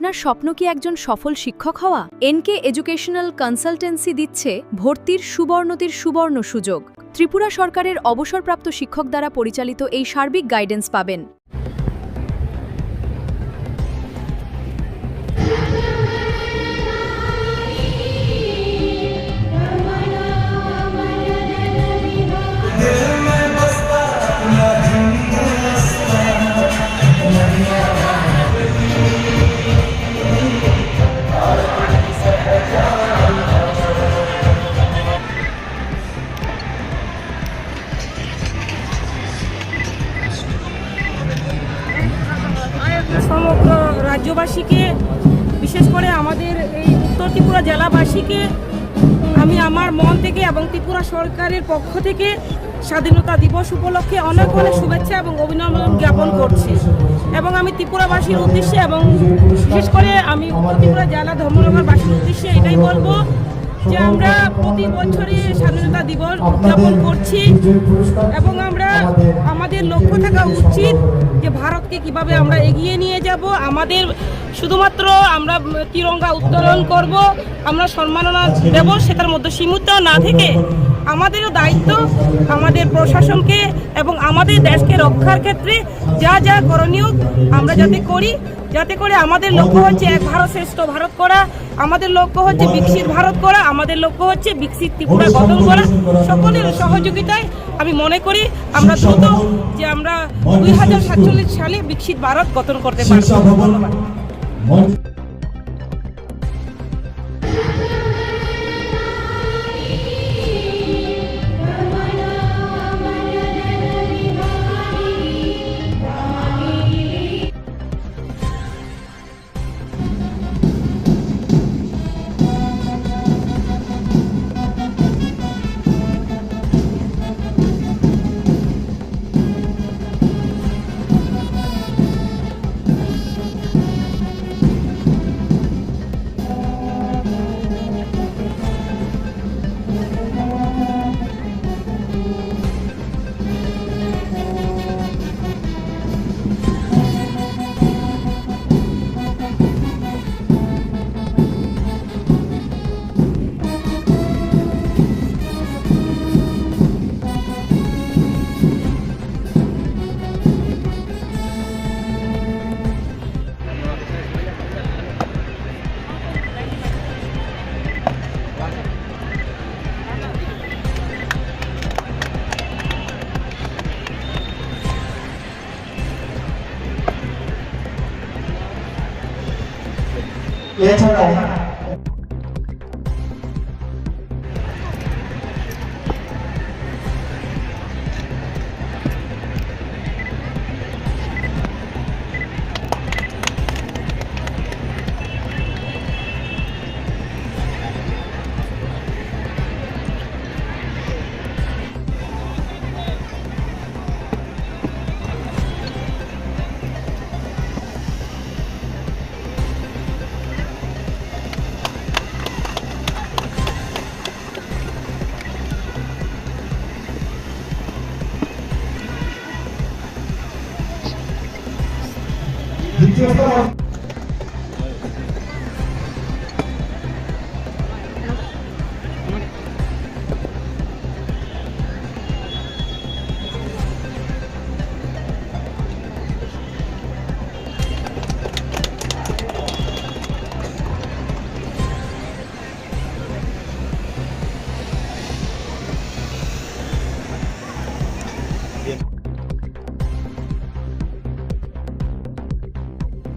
আপনার স্বপ্ন কি একজন সফল শিক্ষক হওয়া? এনকে এডুকেশনাল কনসালটেন্সি দিচ্ছে ভর্তির সুবর্ণ সুযোগ। ত্রিপুরা সরকারের অবসরপ্রাপ্ত শিক্ষক দ্বারা পরিচালিত এই সার্বিক গাইডেন্স পাবেন। সমগ্র রাজ্যবাসীকে, বিশেষ করে আমাদের এই উত্তর ত্রিপুরা জেলাবাসীকে আমি আমার মন থেকে এবং ত্রিপুরা সরকারের পক্ষ থেকে স্বাধীনতা দিবস উপলক্ষে অনেক শুভেচ্ছা এবং অভিনন্দন জ্ঞাপন করছি। এবং আমি ত্রিপুরাবাসীর উদ্দেশ্যে এবং বিশেষ করে আমি উত্তর ত্রিপুরা জেলা ধর্মনগরবাসীর উদ্দেশ্যে এটাই বলবো যে আমরা প্রতি বছরই স্বাধীনতা দিবস উদযাপন করছি এবং আমাদের লক্ষ্য থাকা উচিত যে ভারতকে কিভাবে আমরা এগিয়ে নিয়ে যাব। আমাদের শুধুমাত্র আমরা তিরঙ্গা উত্তোলন করব, আমরা সম্মাননা দেব, সেটার মধ্যে সীমিত না থেকে আমাদেরও দায়িত্ব আমাদের প্রশাসনকে এবং আমাদের দেশকে রক্ষার ক্ষেত্রে যা যা করণীয় আমরা যাতে করে আমাদের লক্ষ্য হচ্ছে এক ভারত শ্রেষ্ঠ ভারত করা, আমাদের লক্ষ্য হচ্ছে বিকশিত ভারত করা, আমাদের লক্ষ্য হচ্ছে বিকশিত ত্রিপুরা গঠন করা। সকলের সহযোগিতায় আমি মনে করি আমরা দ্রুত যে আমরা 2047 সালে বিকশিত ভারত গঠন করতে পারব। ধন্যবাদ। এছাড়াও